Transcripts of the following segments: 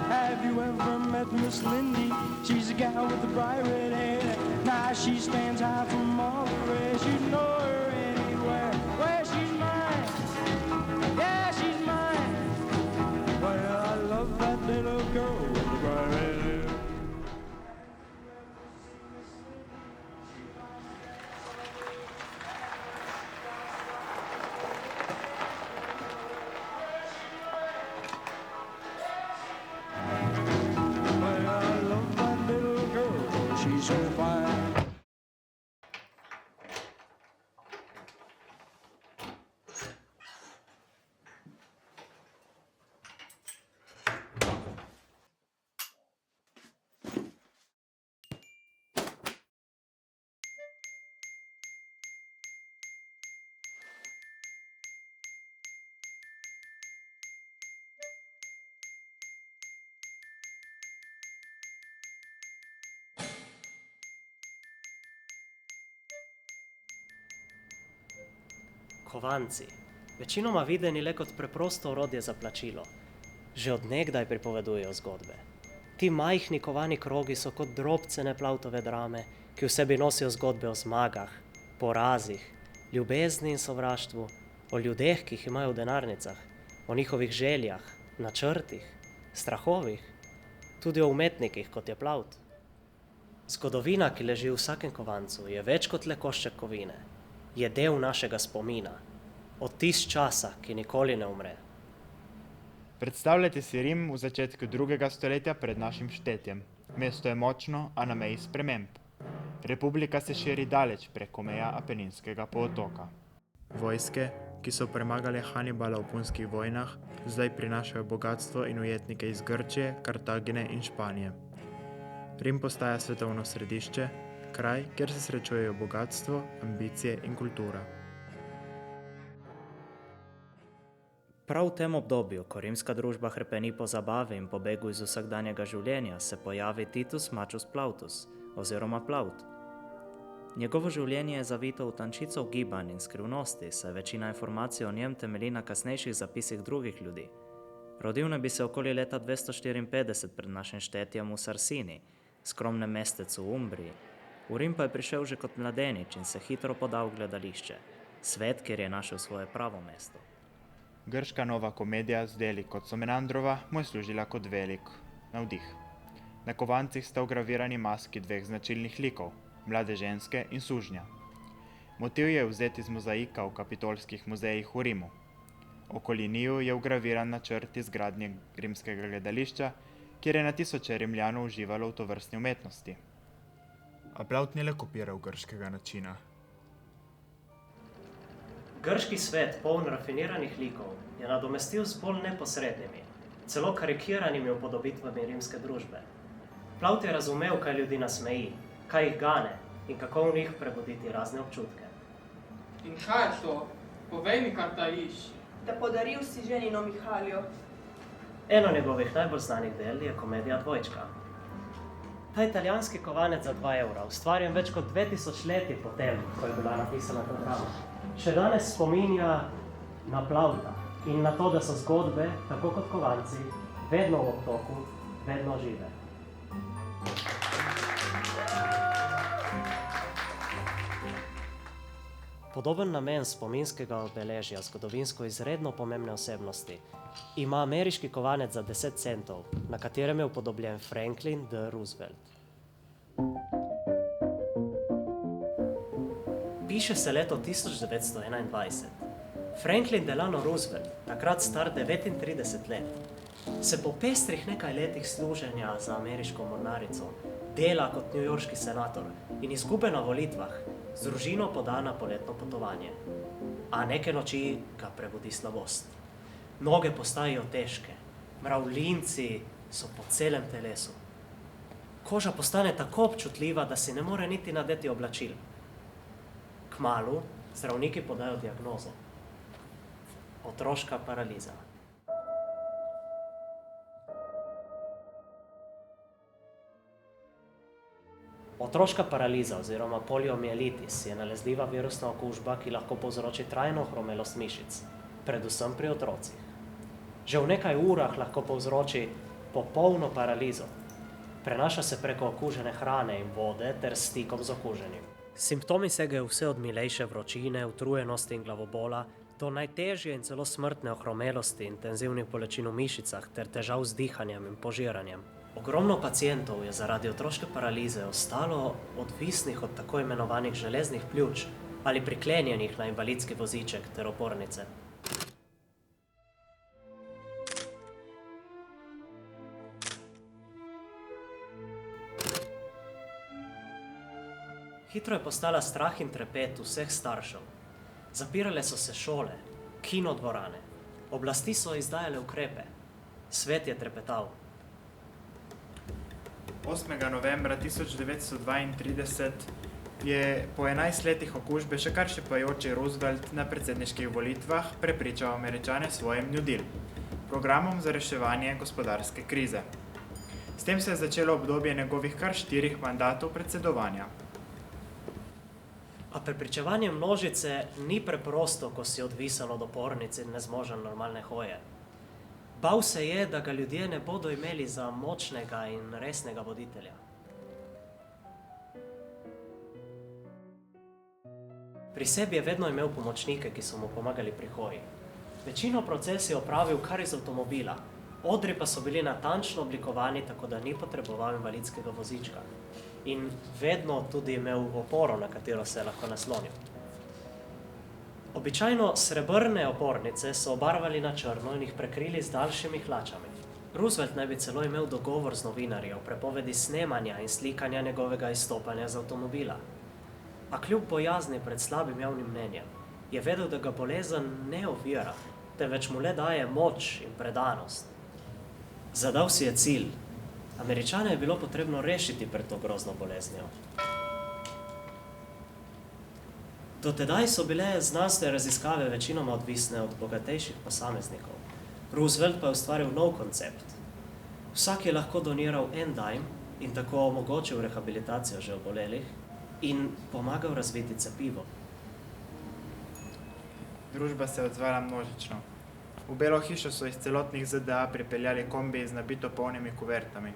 Have you ever met Miss Lindy? She's a gal with the bright red hair. Now she stands high from all the rest. You know her anywhere. Well, she's mine. Yeah, she's mine. Well, I love that little girl with the bright red hair. So fine. Kovanci, večinoma videni le kot preprosto orodje za plačilo, že od nekdaj pripovedujejo zgodbe. Ti majhni kovani krogi so kot drobcene Plautove drame, ki v sebi nosijo zgodbe o zmagah, porazih, ljubezni in sovraštvu, o ljudeh, ki jih imajo v denarnicah, o njihovih željah, načrtih, strahovih, tudi o umetnikih, kot je Plaut. Zgodovina, ki leži v vsakem kovancu, je več kot le košček kovine. Je del našega spomina, odtis časa, ki nikoli ne umre. Predstavljajte si Rim v začetku 2. stoletja pred našim štetjem. Mesto je močno, a na meji sprememb. Republika se širi daleč preko meja Apeninskega polotoka. Vojske, ki so premagale Hanibala v punskih vojnah, zdaj prinašajo bogatstvo in ujetnike iz Grčije, Kartagine in Španije. Rim postaja svetovno središče, kraj, kjer se srečujejo bogatstvo, ambicije in kultura. Prav v tem obdobju, ko rimska družba hrepeni po zabavi in pobegu iz vsakdanjega življenja, se pojavi Titus Macius Plautus, oziroma Plaut. Njegovo življenje je zavito v tančico gibanj in skrivnosti, saj večina informacij o njem temelji na kasnejših zapisih drugih ljudi. Rodil naj bi se okoli leta 254 pred našim štetjem v Sarsini, skromnem mestecu v Umbriji. V Rim pa je prišel že kot mladenič in se hitro podal v gledališče, svet, kjer je našel svoje pravo mesto. Grška nova komedija z deli kot so Menandrova mu je služila kot velik navdih. Na kovancih sta vgravirani maski dveh značilnih likov, mlade ženske in sužnja. Motiv je vzet iz mozaika v kapitolskih muzejih v Rimu. Okoli njiju je vgraviran načrt izgradnje rimskega gledališča, kjer je na tisoče Rimljanov uživalo v tovrstni umetnosti. A Plaut ni le kopiral grškega načina. Grški svet, poln rafiniranih likov, je nadomestil z bolj neposrednimi, celo karikiranimi upodobitvami rimske družbe. Plaut je razumel, kaj ljudi nasmeji, kaj jih gane in kako v njih prebuditi razne občutke. In kaj je to? Povej mi, kar ta iš. Da podaril si ženino Mihalijo. Eno njegovih najbolj znanih del je komedija Dvojčka. Ta italijanski kovanec za 2 evra, ustvarjen več kot 2000 leti po tem, ko je bila napisana ta drama, še danes spominja na Plauta in na to, da so zgodbe, tako kot kovanci, vedno v obtoku, vedno žive. Podoben namen spominskega obeležja zgodovinsko izredno pomembne osebnosti ima ameriški kovanec za 10 centov, na katerem je upodobljen Franklin D. Roosevelt. Piše se leto 1921. Franklin Delano Roosevelt, takrat star 39 let, se po pestrih nekaj letih služenja za ameriško mornarico dela kot newyorški senator in izgube na volitvah z družino poda na poletno potovanje. A neke noči ga prebudi slabost. Noge postajajo težke, mravljinci so po celem telesu. Koža postane tako občutljiva, da si ne more niti nadeti oblačil. Kmalu zdravniki podajo diagnozo. Otroška paraliza. Otroška paraliza oziroma poliomielitis je nalezljiva virusna okužba, ki lahko povzroči trajno ohromelost mišic, predvsem pri otrocih. Že v nekaj urah lahko povzroči popolno paralizo. Prenaša se preko okužene hrane in vode ter stikom z okuženim. Simptomi segajo vse od milejše vročine, utrujenosti in glavobola do najtežje in celo smrtne ohromelosti, intenzivnih bolečin v mišicah ter težav z dihanjem in požiranjem. Ogromno pacientov je zaradi otroške paralize ostalo odvisnih od tako imenovanih železnih pljuč ali priklenjenih na invalidski voziček ter opornice. Hitro je postala strah in trepet vseh staršev. Zapirale so se šole, kinodvorane, oblasti so izdajale ukrepe. Svet je trepetal. 8. novembra 1932 je po 11 letih okužbe še kar šepajoči Roosevelt na predsedniških volitvah prepričal Američane s svojim New Deal, programom za reševanje gospodarske krize. S tem se je začelo obdobje njegovih kar 4 mandatov predsedovanja. A prepričevanje množice ni preprosto, ko si odvisen od opornic in nezmožen normalne hoje. Bal se je, da ga ljudje ne bodo imeli za močnega in resnega voditelja. Pri sebi je vedno imel pomočnike, ki so mu pomagali pri hoji. Večino proces je opravil kar iz avtomobila, odri pa so bili natančno oblikovani, tako da ni potreboval invalidskega vozička. In vedno tudi imel oporo, na katero se je lahko naslonil. Običajno srebrne opornice so obarvali na črno in jih prekrili z daljšimi hlačami. Roosevelt naj bi celo imel dogovor z novinarji o prepovedi snemanja in slikanja njegovega izstopanja z avtomobila. A kljub bojazni pred slabim javnim mnenjem, je vedel, da ga bolezen ne ovira, temveč mu le daje moč in predanost. Zadal si je cilj. Američane je bilo potrebno rešiti pred to grozno boleznijo. Do tedaj so bile znanstvene raziskave večinoma odvisne od bogatejših posameznikov. Roosevelt pa je ustvaril nov koncept. Vsak je lahko doniral en dime in tako omogočil rehabilitacijo že obolelih in pomagal razviti cepivo. Družba se je odzvala množično. V Belo hišo so iz celotnih ZDA pripeljali kombi z nabito polnimi kuvertami.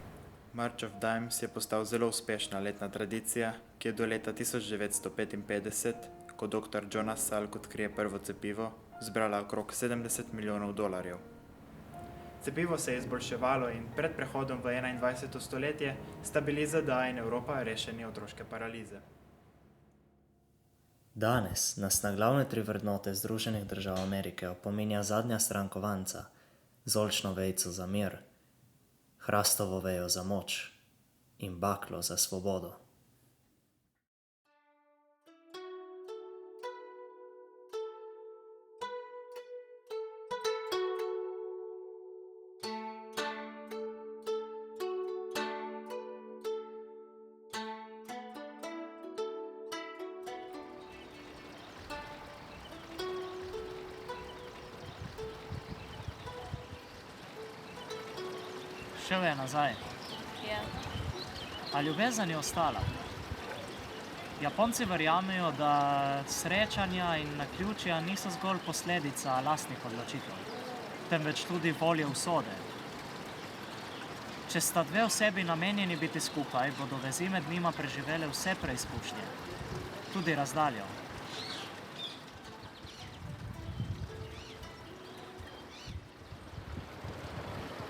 March of Dimes je postal zelo uspešna letna tradicija, ki je do leta 1955, ko dr. Jonas Salk odkrije prvo cepivo, zbrala okrog $70 milijonov. Cepivo se je izboljševalo in pred prehodom v 21. stoletje sta bili ZDA in Evropa rešeni otroške paralize. Danes nas na glavne 3 vrednote Združenih držav Amerike opominja zadnja stran kovanca, zolčno vejico za mir, hrastovo vejo za moč in baklo za svobodo. Šel je nazaj. Ja. A ljubezen je ostala. Japonci verjamejo, da srečanja in naključja niso zgolj posledica lastnih odločitev, temveč tudi volje usode. Če sta dve osebi namenjeni biti skupaj, bodo vezi med njima preživele vse preizkušnje, tudi razdaljo.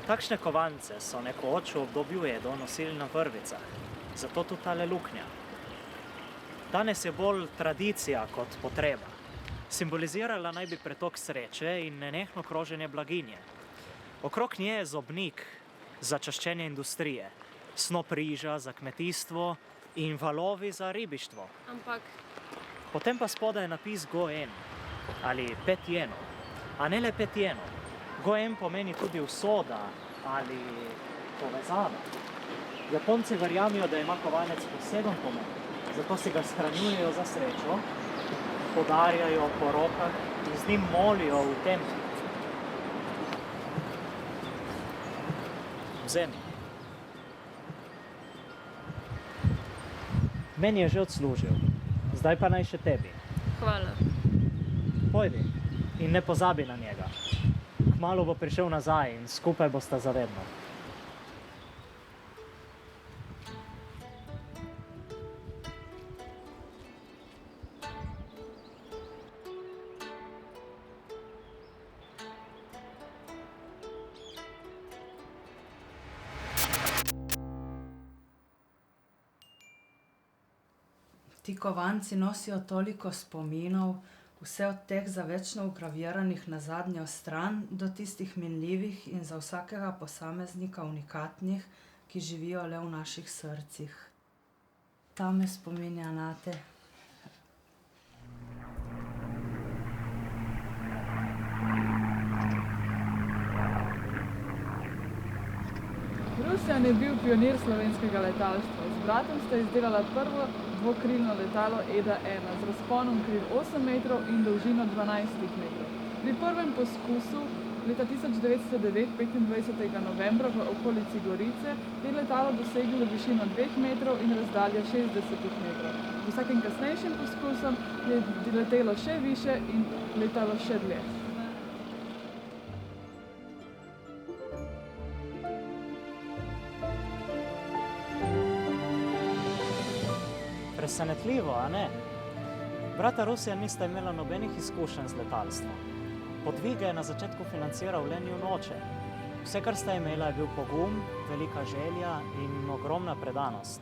Takšne kovance so nekoč v obdobju Edo nosili na vrvicah, zato tudi tale luknja. Danes je bolj tradicija kot potreba. Simbolizirala naj bi pretok sreče in nenehno kroženje blaginje. Okrog nje je zobnik za čaščenje industrije, snop riža za kmetijstvo in valovi za ribištvo. Ampak Potem pa spodaj je napis Go-en ali 5 jenov, a ne le 5 jenov. Go-en pomeni tudi usoda ali povezava. Japonci verjamijo, da ima kovanec poseben pomen, zato si ga shranjujejo za srečo, podarjajo po rokah in z njim molijo v templju. Vzemi. Meni je že odslužil, zdaj pa naj še tebi. hvala. Pojdi in ne pozabi na njega. K kmalu bo prišel nazaj in skupaj bosta zavedno. Ti kovanci nosijo toliko spominov, vse od teh za večno vgraviranih na zadnjo stran, do tistih minljivih in za vsakega posameznika unikatnih, ki živijo le v naših srcih. Ta me spominja nate. Rusjan je bil pionir slovenskega letalstva. Z bratom sta izdelala prvo dvokrilno letalo EDA-1 z razponom kril 8 metrov in dolžino 12 metrov. Pri prvem poskusu leta 1909, 25. novembra v okolici Gorice, je letalo doseglo višino 2 metrov in razdaljo 60 metrov. Z vsakim kasnejšim poskusom je letelo še više in letalo še dlje. Presenetljivo, a ne? Brata Rusjan nista imela nobenih izkušenj z letalstvom. Podvige je na začetku financiral le njun oče. Vse, kar sta imela, je bil pogum, velika želja in ogromna predanost.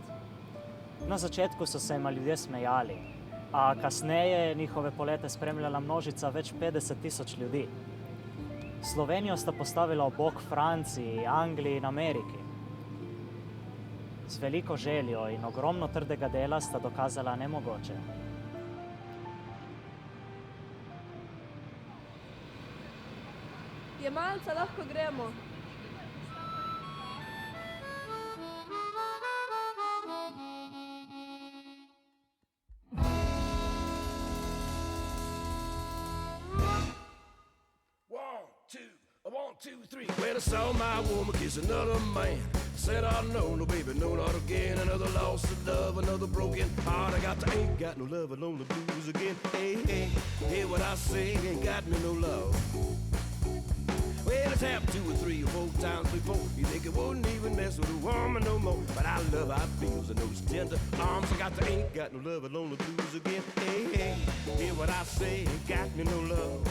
Na začetku so se jima ljudje smejali, a kasneje je njihove polete spremljala množica več 50 000 ljudi. Slovenijo sta postavila ob bok Franciji, Angliji in Ameriki. Z veliko željo in ogromno trdega dela sta dokazala nemogoče. Jemalca lahko gremo. One, two, three. When I saw my woman kiss another man, said I know, no baby, no, not again. Another loss of love, another broken heart. Ain't got no love alone, the blues again. Hey, hey, hear what I say, ain't got me no love. Well, it's happened 2 or 3 or 4 times before. You think it wouldn't even mess with a woman no more. But I love how it feels in those tender arms. Ain't got no love alone, the blues again. Hey, hey, hear what I say, ain't got me no love.